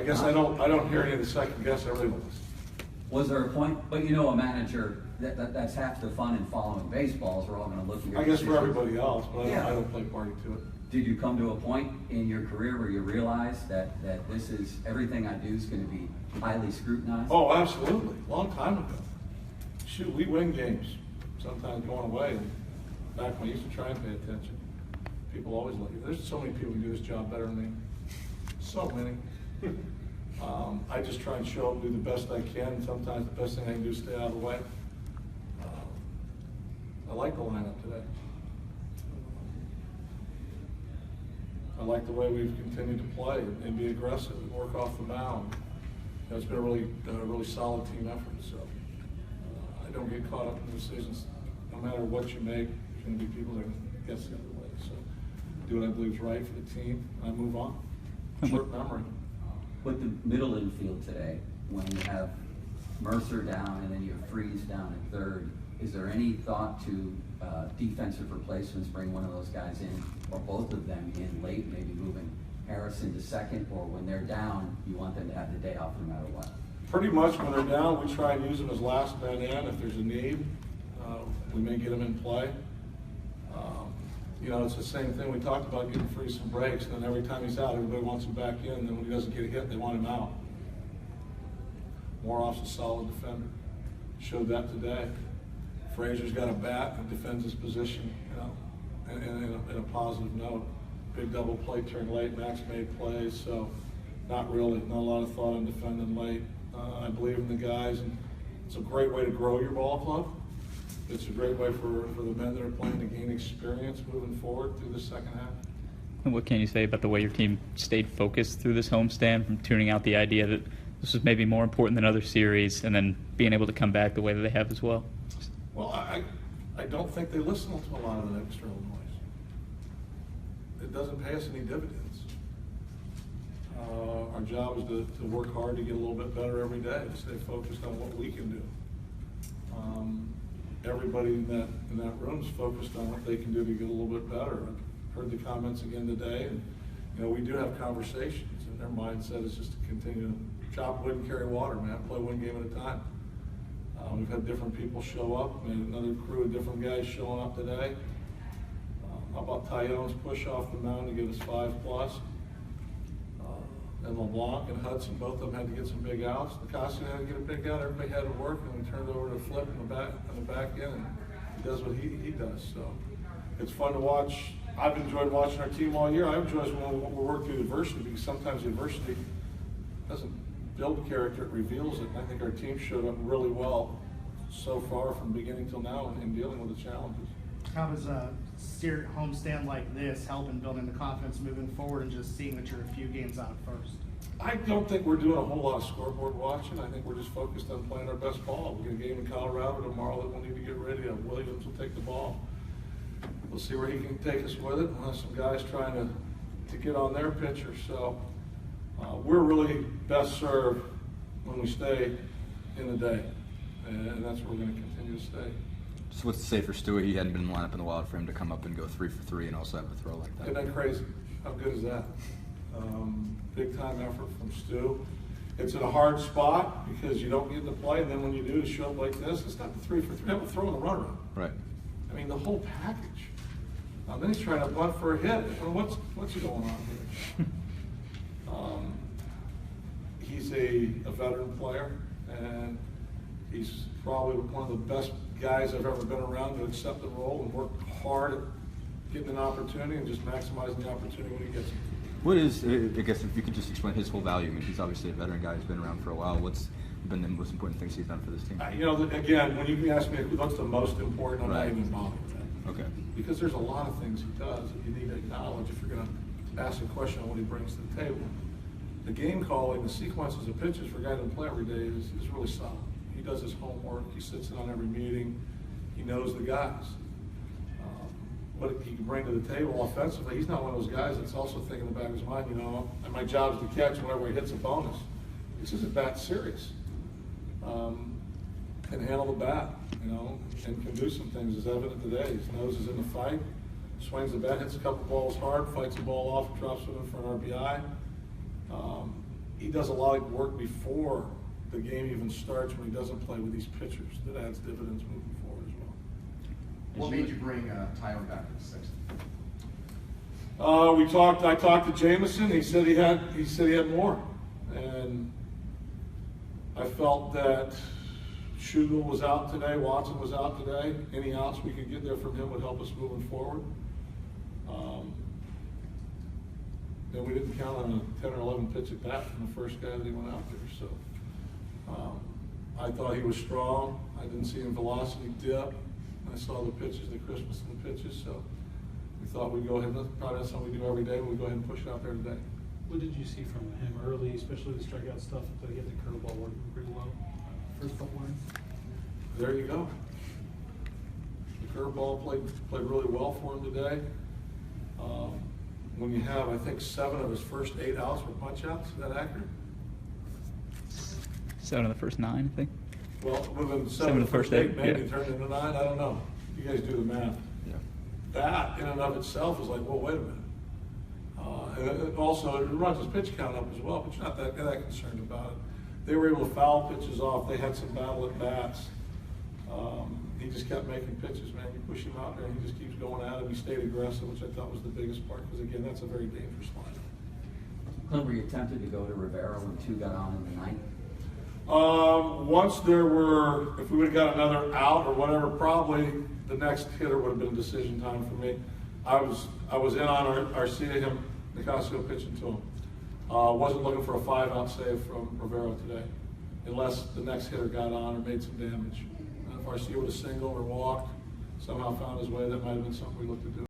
I guess I don't hear any of the second guess. I really don't listen. Was there a point? But you know, a manager, that's half the fun in following baseball is we're all going to look at your I guess decisions. for everybody else, but Yeah. I don't play party to it. Did you come to a point in your career where you realized that this is, everything I do is going to be highly scrutinized? Oh, absolutely. Long time ago. Shoot, we win games, sometimes going away. And back when I used to try and pay attention, people always look at it. There's so many people who do this job better than me. So many. I just try and show up, do the best I can. Sometimes the best thing I can do is stay out of the way. I like the lineup today. I like the way we've continued to play and be aggressive and work off the mound. You know, it's been a really solid team effort. So I don't get caught up in decisions. No matter what you make, there's going to be people that guess the other way. So do what I believe is right for the team, and I move on. Short memory. With the middle infield today, when you have Mercer down and then you have Freeze down at third, is there any thought to defensive replacements, bring one of those guys in, or both of them in late, maybe moving Harrison to second, or when they're down, you want them to have the day off no matter what? Pretty much when they're down, we try and use them as last man in. If there's a need, we may get them in play. You know, it's the same thing. We talked about getting Freeze some breaks, and then every time he's out, everybody wants him back in, and then when he doesn't get a hit, they want him out. Moroff's a solid defender. Showed that today. Frazier's got a bat and defends his position, you know, in a positive note. Big double play turn late. Max made plays, so not a lot of thought on defending late. I believe in the guys, and it's a great way to grow your ball club. It's a great way for the men that are playing to gain experience moving forward through the second half. And what can you say about the way your team stayed focused through this homestand, from tuning out the idea that this was maybe more important than other series, and then being able to come back the way that they have as well? Well, I don't think they listen to a lot of the external noise. It doesn't pay us any dividends. Our job is to work hard to get a little bit better every day, to stay focused on what we can do. Everybody in that room is focused on what they can do to get a little bit better. I've heard the comments again today, and you know, we do have conversations, and their mindset is just to continue to chop wood and carry water, man. Play one game at a time. We've had different people show up, and another crew of different guys showing up today. How about Tyone's push off the mound to give us 5+? And LeBlanc and Hudson, both of them had to get some big outs. Nicasio had to get a big out. Everybody had to work, and we turned it over to Flip in the back end, and he does what he does. So it's fun to watch. I've enjoyed watching our team all year. I enjoy when we work through adversity, because sometimes the adversity doesn't build character, it reveals it. And I think our team showed up really well so far from beginning till now in dealing with the challenges. How does a homestand like this help in building the confidence moving forward and just seeing that you're a few games out at first? I don't think we're doing a whole lot of scoreboard watching. I think we're just focused on playing our best ball. We got a game in Colorado tomorrow that we'll need to get ready of. Williams will take the ball. We'll see where he can take us with it. We'll have some guys trying to get on their pitcher. So we're really best served when we stay in the day. And that's where we're going to continue to stay. So what's to say for Stewie? He hadn't been in the lineup in a while for him to come up and go 3 for 3 and also have a throw like that. Isn't that crazy? How good is that? Big time effort from Stu. It's in a hard spot because you don't get to play, and then when you do to show up like this, it's not the 3 for 3. Have a throw in the runner. Right. I mean, the whole package. Then he's trying to bunt for a hit. What's going on here? He's a veteran player, and he's probably one of the best guys I've ever been around to accept the role and work hard at getting an opportunity and just maximizing the opportunity when he gets it. What is, I guess, if you could just explain his whole value? I mean, he's obviously a veteran guy who's been around for a while. What's been the most important things he's done for this team? You know, again, when you ask me what's the most important, I'm not Right. even bothered with that. Okay. Because there's a lot of things he does that you need to acknowledge if you're going to ask a question on what he brings to the table. The game calling, the sequences of pitches for a guy that doesn't play every day is really solid. He does his homework. He sits in on every meeting. He knows the guys. What he can bring to the table offensively, he's not one of those guys that's also thinking in the back of his mind, you know, my job is to catch whenever he hits a bonus. This isn't that serious. Can handle the bat, you know, and can do some things, as evident today. His nose is in the fight, swings the bat, hits a couple balls hard, fights the ball off, drops it in for an RBI. he does a lot of work before the game even starts when he doesn't play with these pitchers. That adds dividends moving forward as well. What made you bring Tyler back at 6? I talked to Jameson. He said he had more, and I felt that Schugel was out today, Watson was out today. Any outs we could get there from him would help us moving forward. And we didn't count on a 10 or 11 pitch at bat from the first guy that he went out there. So I thought he was strong. I didn't see him velocity dip. I saw the pitches, the crispness of the pitches. So we thought we'd go ahead. Probably that's something we do every day. We'd go ahead and push it out there today. What did you see from him early, especially the strikeout stuff? Did he get the curveball working pretty well? First couple innings? There you go. The curveball played really well for him today. When you have, I think, 7 of his first 8 outs were punch outs, is that accurate? 7 of the first 9, I think. Well, within 7 of the first 8, maybe yeah. turned into 9. I don't know. You guys do the math. Yeah. That in and of itself is like, well, wait a minute. And it also, it runs his pitch count up as well, but you're not that concerned about it. They were able to foul pitches off. They had some battle at bats. He just kept making pitches, man. You push him out there, and he just keeps going at it. He stayed aggressive, which I thought was the biggest part, because again, that's a very dangerous line. Clint, were you tempted to go to Rivera when 2 got on in the 9th? Once there were, if we would have got another out or whatever, probably the next hitter would have been decision time for me. I was in on Arcia, him, Nicasio pitching to him. Wasn't looking for a 5-out save from Rivera today, unless the next hitter got on or made some damage. If Arcia would have singled or walked, somehow found his way, that might have been something we looked to do.